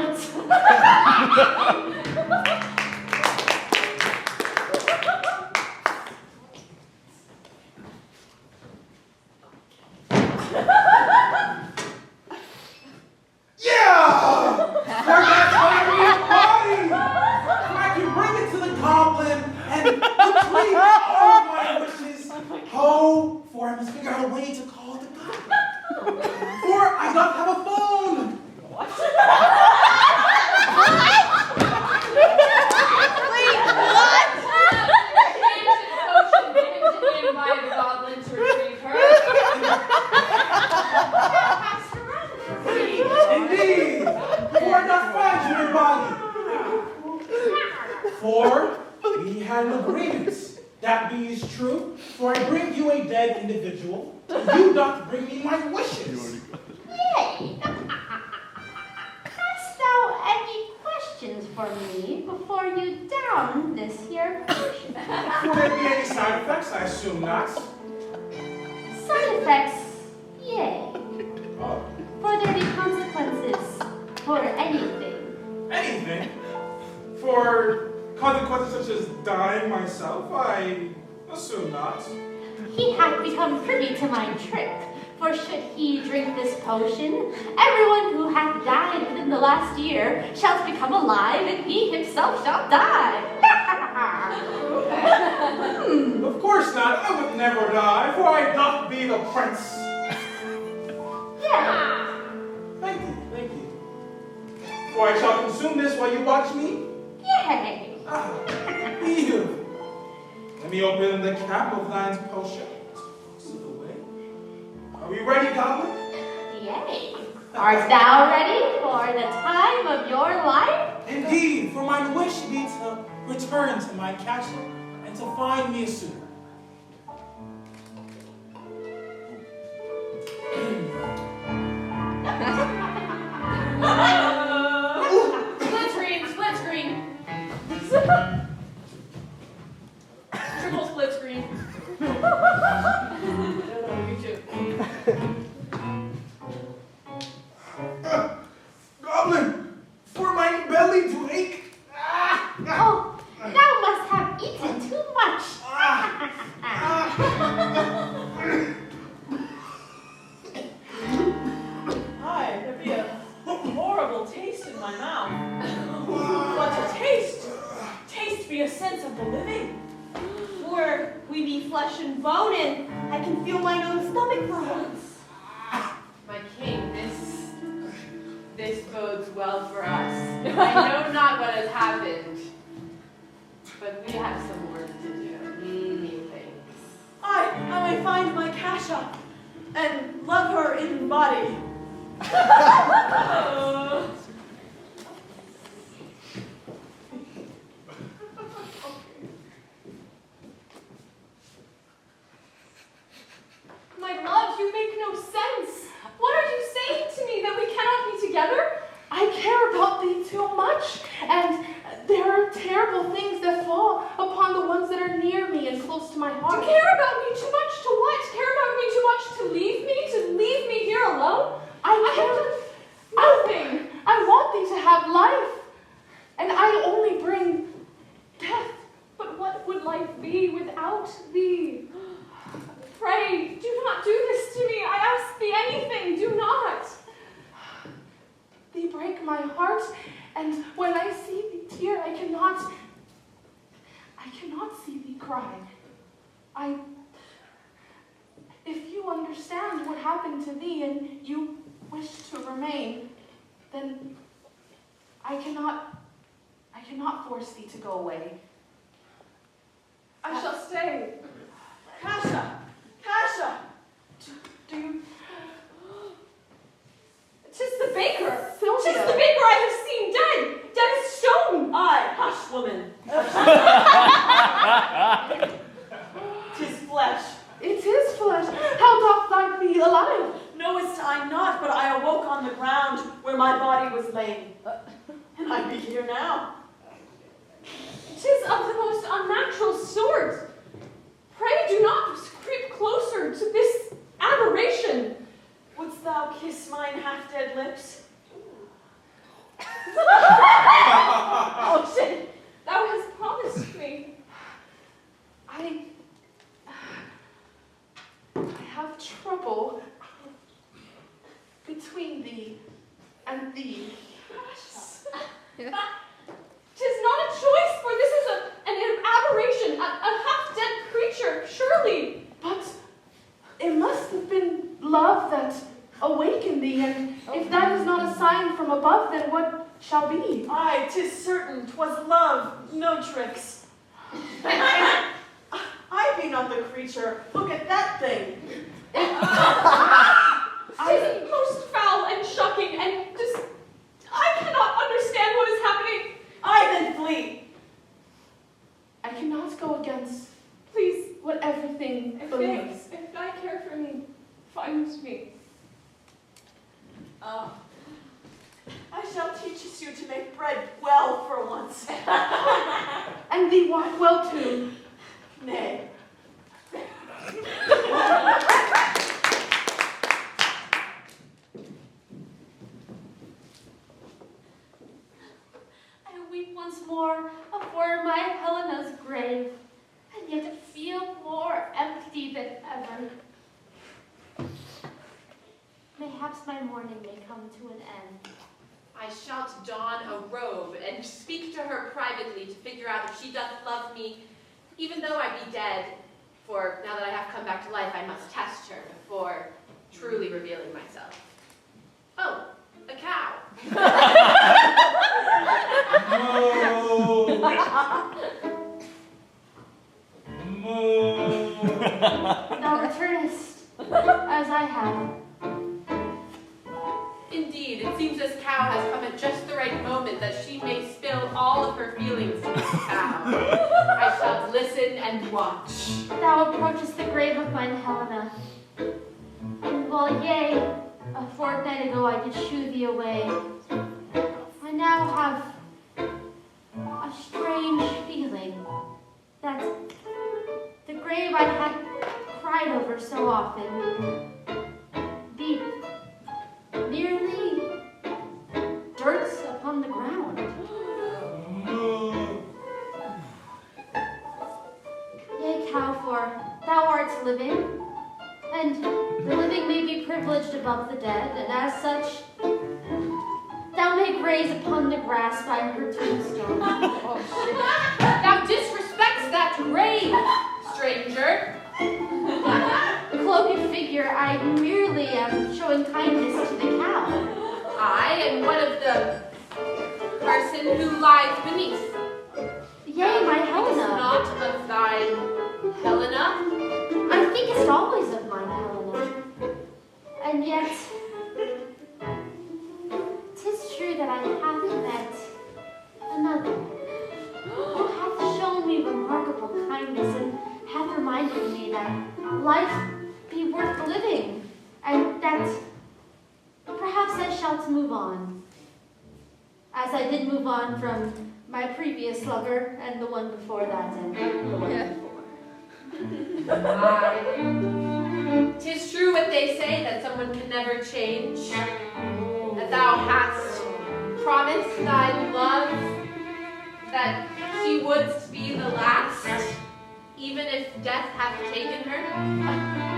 He hath become privy to my trick, for should he drink this potion, everyone who hath died within the last year shall become alive, and he himself shall die. Of course not. I would never die, for I doth be the prince. Yeah. Thank you. For I shall consume this while you watch me. Yay. Beautiful. Let me open the cap of thine potion. Are we ready, Goblin? Yay. Art thou ready for the time of your life? Indeed, for my wish be to return to my castle and to find me a suitor. Split screen. Triple split screen. YouTube. Goblin, for my belly to ache. Oh, thou must have eaten too much. There be a horrible taste in my mouth. But a taste be a sense of the living. For we be flesh and bone, and I can feel mine own stomach for once. My king, this bodes well for us. I know not what has happened, but we have some work to do. Many things. I may find my Kasha and love her in body. My love, you make no sense. What are you saying to me, that we cannot be together? I care about thee too much, and there are terrible things that fall upon the ones that are near me and close to my heart. To care about me too much to what? Care about me too much to leave me here alone? I care have done nothing. I happened to thee, and you wish to remain, then I cannot force thee to go away. I shall stay. Kasha! Do you... Tis the baker! Sylvia. Tis the baker I have seen dead! Dead as stone! Aye, hush, woman. 'Tis flesh. It is flesh. How doth thine be alive? Knowest I not, but I awoke on the ground where my body was lain. And I be here now. Tis of the most unnatural sort. Pray do not creep closer to this aberration. Wouldst thou kiss mine half-dead lips? Oh shit! Thou hast promised me. I have trouble between thee and thee. Tis not a choice, for this is an aberration, a half-dead creature, surely. But it must have been love that awakened thee, and if that is not a sign from above, then what shall be? Aye, 'tis certain 'twas love, no tricks. I be not the creature. Look at that thing. Tis most foul and shocking, and just I cannot understand what is happening. Aye, then flee. I cannot go against Please, what everything believes. if thy care for me finds me. Oh, I shall teach you to make bread well for once. And thee walk well too. Nay. I weep once more afore my Helena's grave, and yet feel more empty than ever. Mayhaps my mourning may come to an end. I shall don a robe and speak to her privately to figure out if she doth love me, even though I be dead. For now that I have come back to life, I must test her before truly revealing myself. Oh, a cow. Thou returnest, as I have. Indeed, it seems this cow has come at just the right moment that she may spill all of her feelings to this cow. I shall listen and watch. Thou approachest the grave of mine Helena. And while yea, a fortnight ago I did shoo thee away, I now have a strange feeling that the grave I had cried over so often be merely dirt upon the ground. Yea, cow, for thou art living, and the living may be privileged above the dead, and as such, thou may graze upon the grass by her tombstone. Oh, shit. Thou disrespects that grave, stranger. Cloaked figure, I merely am showing kindness to the cow. I am one of the person who lies beneath. Yea, my It's Helena. not of thine Helena. I think it's always of mine Helena. And yet, 'tis true that I have met another who hath shown me remarkable kindness and hath reminded me that life be worth the living, and that perhaps I shall move on, as I did move on from my previous lover and the one before that and the one before. Aye. 'Tis true what they say, that someone can never change. That thou hast promised thy love, that she wouldst be the last, even if death hath taken her.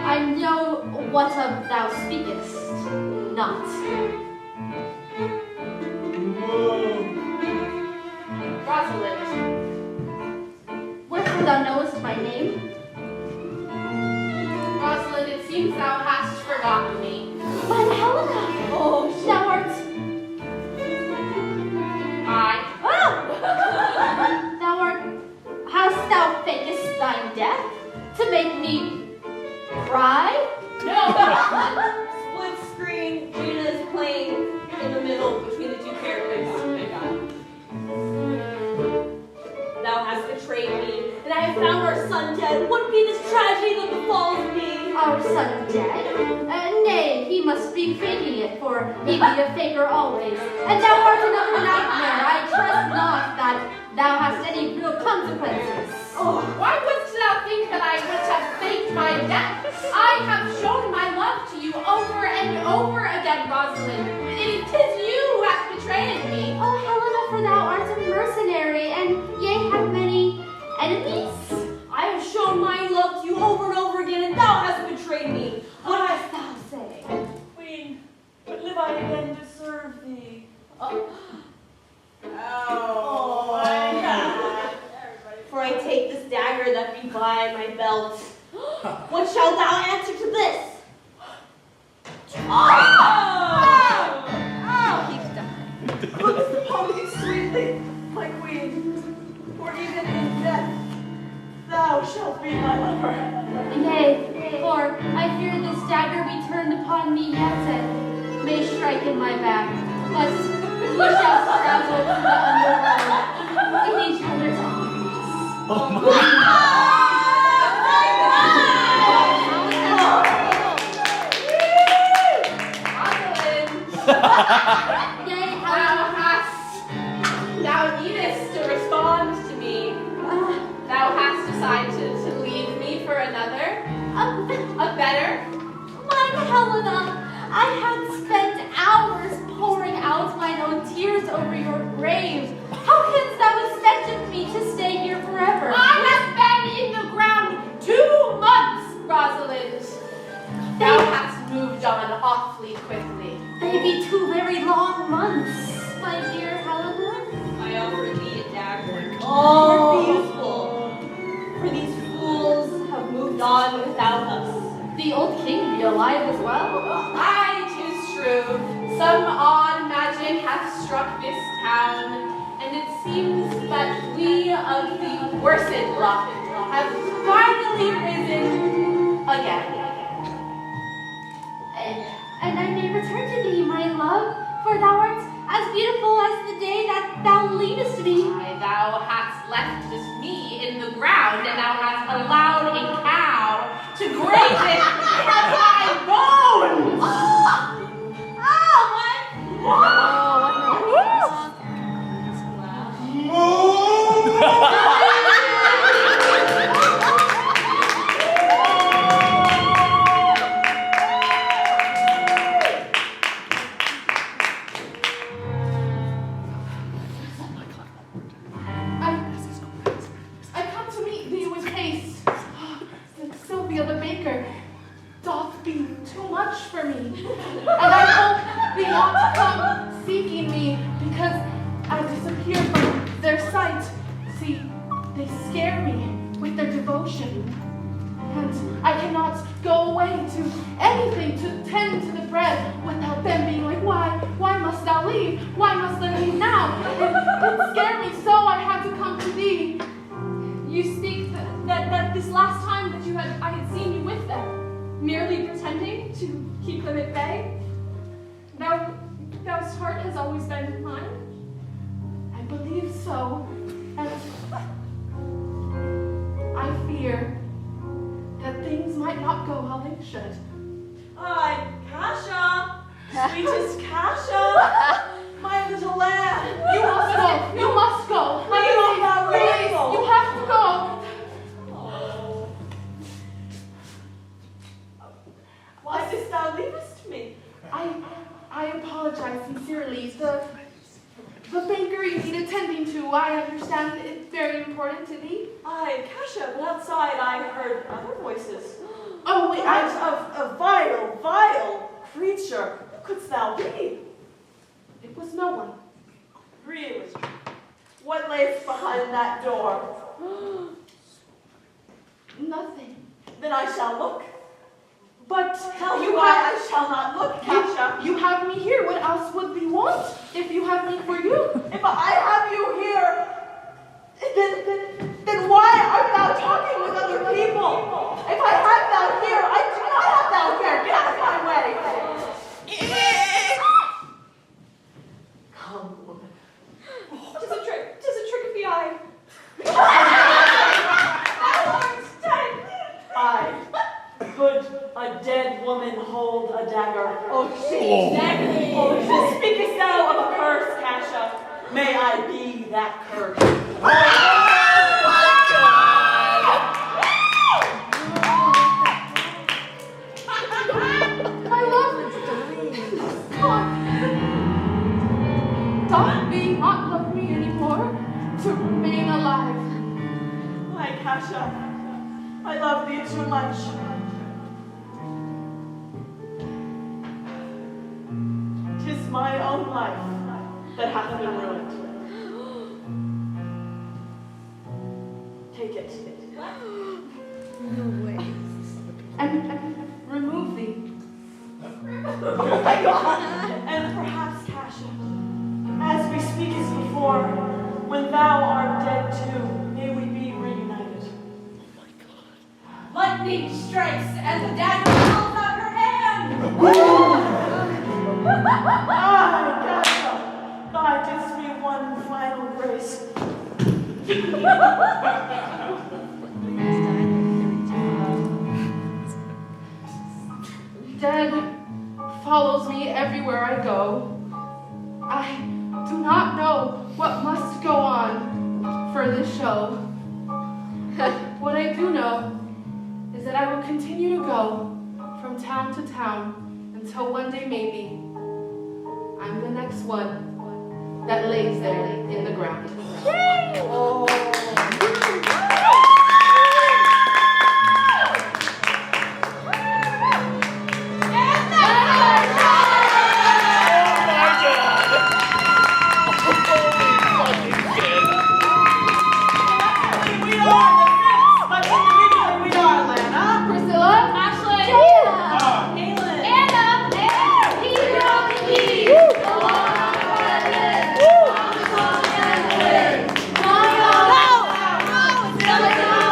I know what of thou speakest, not. Rosalind, Wherefore thou knowest my name? Rosalind, it seems thou hast for forgotten me. But Helena, thou art... Thou art... Hast thou fakest thine death to make me cry? No. Split screen. Jayda is playing in the middle between the two characters. Thou hast betrayed me, and I have found our son dead. What be this tragedy that befalls me? Our son dead? Nay, he must be faking it, for he be a faker always. And thou art another nightmare. I trust not that thou hast any real consequences. Oh, why wouldst thou think that I would have faked my death? I have shown my love to you over and over again, Rosalind. It is you who hath betrayed me. Oh, Helena, for thou art a mercenary, and yea, have many enemies? I have shown my love to you over and over again, and thou hast betrayed me. What hast thou say? Queen, but live I again to serve thee? Oh, my God. for I take this dagger that be by my belt. What shalt thou answer to this? Look upon me sweetly, my queen, for even in death thou shalt be my lover. Nay, for I fear this dagger be turned upon me yet, and may strike in my back. But we shall travel to the underworld in each other's arms. Oh my. Yea, Thou needest to respond to me. Thou hast decided to leave me for another, a better. my Helena, I had spent hours pouring out mine own tears over your grave. How canst thou expect me to stay here forever? I have been in the ground 2 months, Rosalind. Thou hast moved on awfully quickly. They be 2 very long months, my dear Helena. I offer thee a dagger. Oh, useful. For these fools have moved on without us. The old king be alive as well. Aye, 'tis true. Some odd magic hath struck this town, and it seems that we of the worst luck have finally risen again. And I may return to thee, my love, for thou art as beautiful as the day that thou leavest me. Aye, thou hast left me in the ground, and thou hast allowed a cow to graze it from my bones. I come to meet thee with haste. Sylvia the baker doth be too much for me. And I hope thee not come seeking me, because I disappear from their sight. See, they scare me with their devotion. And I cannot go away to anything to tend to the bread without them being like, why must thou leave? Why must thou leave now? It scared me so I had to come to thee. You speak that this last time that I had seen you with them, merely pretending to keep them at bay. Thou's heart has always been mine. I believe so, and I fear that things might not go how they should. Ay, Kasha, sweetest Kasha, my little lamb. You must go. You must go. Please, you have to go. Why didst thou leavest me? I apologize sincerely. The bakery need attending to. I understand it's very important to thee. Ay, Kasha, but outside I heard other voices. Oh, wait, Perhaps of a vile creature. Who couldst thou be? It was no one. Really? What lays behind that door? Nothing. Then I shall look. But Tell me you why have, I shall not look, Kasha. you have me here. What else would we want if you have me for you? If I have you here, then why art thou talking with other people? If I have thou here, I do not have thou here. Get out of my way. Come, woman. Tis a trick of the eye. I, could a dead woman hold a dagger? Oh, speakest thou of a curse, Kasha? May I be that curse. I love Doth me not love me anymore to remain alive. My Kasha, I love thee too much. Tis my own life that hath been ruined. Take it. And remove thee. Oh my God! And perhaps, Kasha, as we speak as before, when thou art dead too, may we be reunited. Lightning strikes and the dagger falls out her hand. Ah, Kasha, thou didst me one final grace. Dead follows me everywhere I go. I do not know what must go on for this show. What I do know is that I will continue to go from town to town until one day maybe I'm the next one that lays there in the ground. Oh. Priscilla, Jayda, Kaelyn.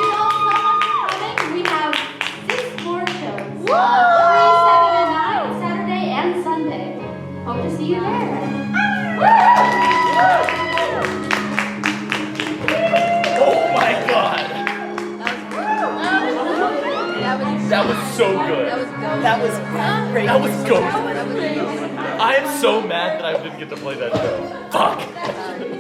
Anna, we have 6 more shows. 3, 7, and 9, Saturday and Sunday. Hope to see you there. Oh my god! That was so good. That was great. That was good. I am so mad that I didn't get to play that show. Fuck!